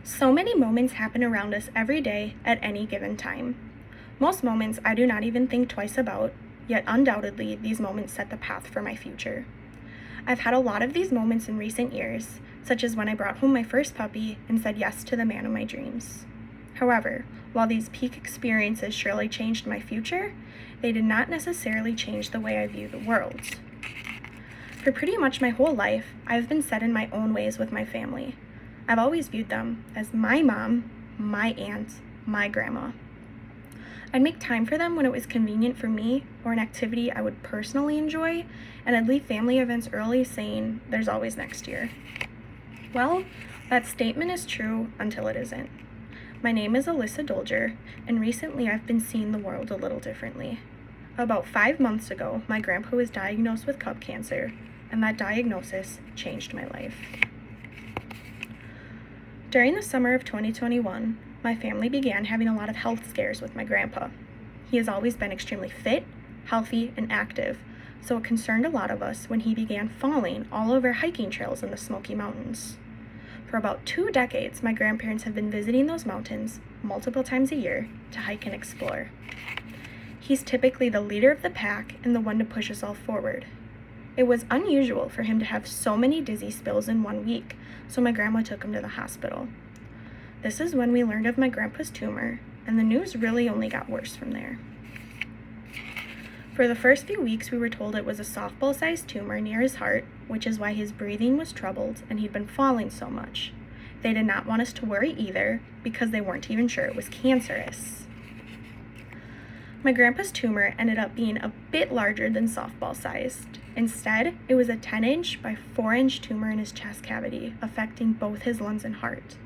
So many moments happen around us every day at any given time. Most moments I do not even think twice about, yet undoubtedly these moments set the path for my future. I've had a lot of these moments in recent years, such as when I brought home my first puppy and said yes to the man of my dreams. However, while these peak experiences surely changed my future, they did not necessarily change the way I view the world. For pretty much my whole life, I've been set in my own ways with my family. I've always viewed them as my mom, my aunt, my grandma. I'd make time for them when it was convenient for me or an activity I would personally enjoy, and I'd leave family events early saying, "There's always next year." Well, that statement is true until it isn't. My name is Alyssa Dolger, and recently I've been seeing the world a little differently. About 5 months ago, my grandpa was diagnosed with cup cancer, and that diagnosis changed my life. During the summer of 2021, my family began having a lot of health scares with my grandpa. He has always been extremely fit, healthy, and active, so it concerned a lot of us when he began falling all over hiking trails in the Smoky Mountains. For about 2 decades, my grandparents have been visiting those mountains multiple times a year to hike and explore. He's typically the leader of the pack and the one to push us all forward. It was unusual for him to have so many dizzy spills in 1 week, so my grandma took him to the hospital. This is when we learned of my grandpa's tumor, and the news really only got worse from there. For the first few weeks, we were told it was a softball-sized tumor near his heart, which is why his breathing was troubled and he'd been falling so much. They did not want us to worry either, because they weren't even sure it was cancerous. My grandpa's tumor ended up being a bit larger than softball-sized. Instead, it was a 10-inch by 4-inch tumor in his chest cavity, affecting both his lungs and heart.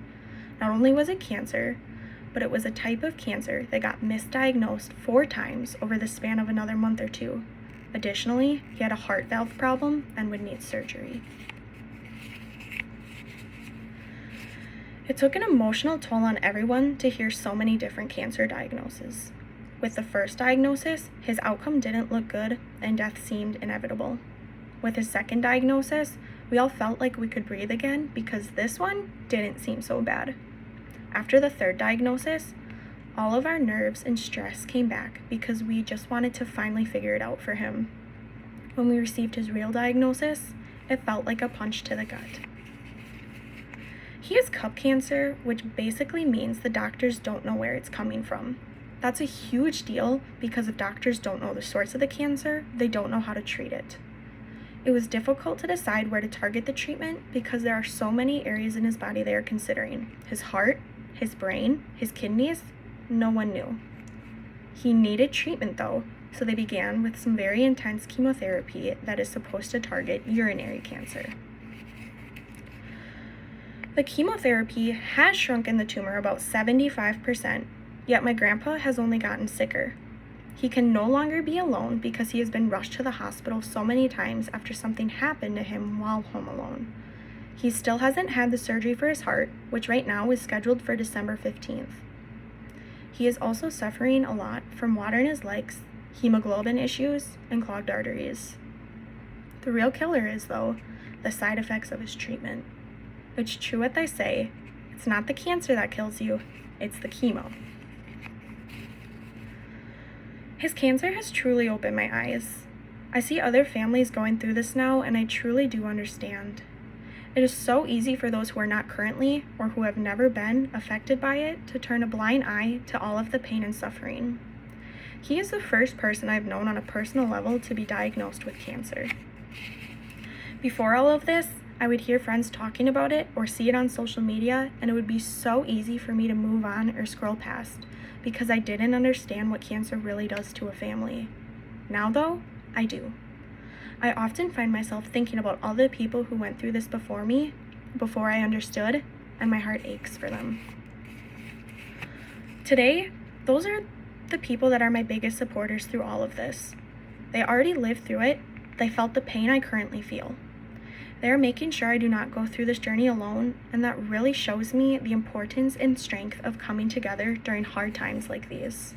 Not only was it cancer, but it was a type of cancer that got misdiagnosed 4 times over the span of another month or 2. Additionally, he had a heart valve problem and would need surgery. It took an emotional toll on everyone to hear so many different cancer diagnoses. With the first diagnosis, his outcome didn't look good and death seemed inevitable. With his second diagnosis, we all felt like we could breathe again because this one didn't seem so bad. After the third diagnosis, all of our nerves and stress came back because we just wanted to finally figure it out for him. When we received his real diagnosis, it felt like a punch to the gut. He has cup cancer, which basically means the doctors don't know where it's coming from. That's a huge deal because if doctors don't know the source of the cancer, they don't know how to treat it. It was difficult to decide where to target the treatment because there are so many areas in his body they are considering. His heart, his brain, his kidneys, no one knew. He needed treatment though, so they began with some very intense chemotherapy that is supposed to target urinary cancer. The chemotherapy has shrunken the tumor about 75%, yet my grandpa has only gotten sicker. He can no longer be alone because he has been rushed to the hospital so many times after something happened to him while home alone. He still hasn't had the surgery for his heart, which right now is scheduled for December 15th. He is also suffering a lot from water in his legs, hemoglobin issues, and clogged arteries. The real killer is, though, the side effects of his treatment. It's true what they say, it's not the cancer that kills you, it's the chemo. His cancer has truly opened my eyes. I see other families going through this now, and I truly do understand. It is so easy for those who are not currently, or who have never been, affected by it to turn a blind eye to all of the pain and suffering. He is the first person I've known on a personal level to be diagnosed with cancer. Before all of this, I would hear friends talking about it or see it on social media, and it would be so easy for me to move on or scroll past because I didn't understand what cancer really does to a family. Now though, I do. I often find myself thinking about all the people who went through this before me, before I understood, and my heart aches for them. Today, those are the people that are my biggest supporters through all of this. They already lived through it, they felt the pain I currently feel. They are making sure I do not go through this journey alone, and that really shows me the importance and strength of coming together during hard times like these.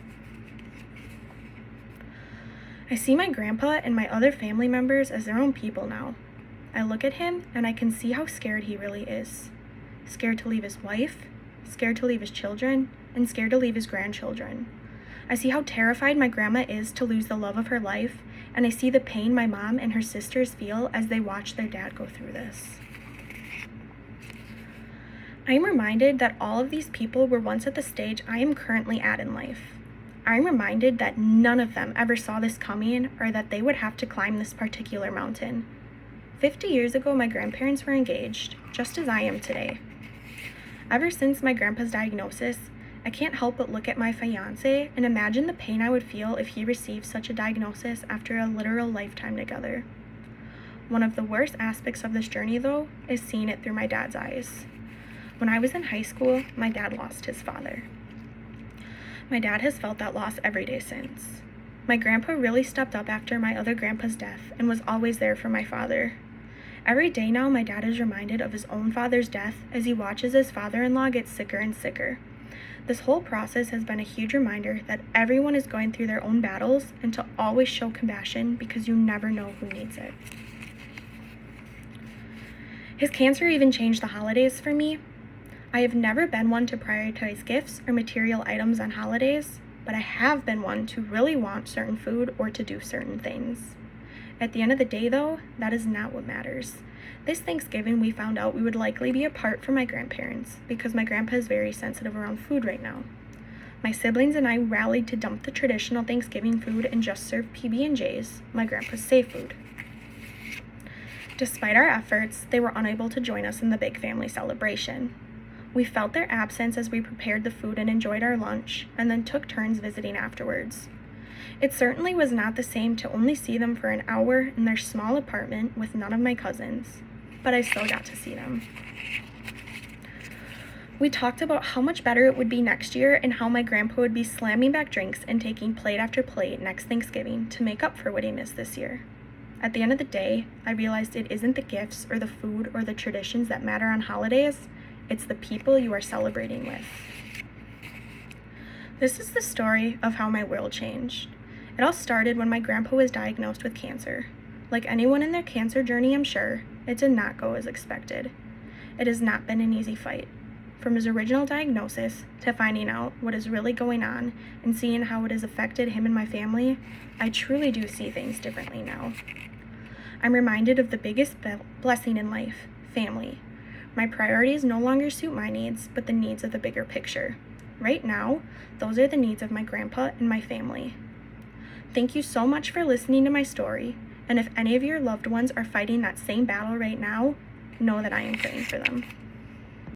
I see my grandpa and my other family members as their own people now. I look at him and I can see how scared he really is. Scared to leave his wife, scared to leave his children, and scared to leave his grandchildren. I see how terrified my grandma is to lose the love of her life, and I see the pain my mom and her sisters feel as they watch their dad go through this. I am reminded that all of these people were once at the stage I am currently at in life. I am reminded that none of them ever saw this coming or that they would have to climb this particular mountain. 50 years ago, my grandparents were engaged, just as I am today. Ever since my grandpa's diagnosis, I can't help but look at my fiancé and imagine the pain I would feel if he received such a diagnosis after a literal lifetime together. One of the worst aspects of this journey, though, is seeing it through my dad's eyes. When I was in high school, my dad lost his father. My dad has felt that loss every day since. My grandpa really stepped up after my other grandpa's death and was always there for my father. Every day now, my dad is reminded of his own father's death as he watches his father-in-law get sicker and sicker. This whole process has been a huge reminder that everyone is going through their own battles and to always show compassion because you never know who needs it. His cancer even changed the holidays for me. I have never been one to prioritize gifts or material items on holidays, but I have been one to really want certain food or to do certain things. At the end of the day, though, that is not what matters. This Thanksgiving, we found out we would likely be apart from my grandparents because my grandpa is very sensitive around food right now. My siblings and I rallied to dump the traditional Thanksgiving food and just serve PB&Js, my grandpa's safe food. Despite our efforts, they were unable to join us in the big family celebration. We felt their absence as we prepared the food and enjoyed our lunch, and then took turns visiting afterwards. It certainly was not the same to only see them for an hour in their small apartment with none of my cousins, but I still got to see them. We talked about how much better it would be next year and how my grandpa would be slamming back drinks and taking plate after plate next Thanksgiving to make up for what he missed this year. At the end of the day, I realized it isn't the gifts or the food or the traditions that matter on holidays. It's the people you are celebrating with. This is the story of how my world changed. It all started when my grandpa was diagnosed with cancer. Like anyone in their cancer journey, I'm sure, it did not go as expected. It has not been an easy fight. From his original diagnosis to finding out what is really going on and seeing how it has affected him and my family, I truly do see things differently now. I'm reminded of the biggest blessing in life, family. My priorities no longer suit my needs, but the needs of the bigger picture. Right now, those are the needs of my grandpa and my family. Thank you so much for listening to my story, and if any of your loved ones are fighting that same battle right now, know that I am praying for them.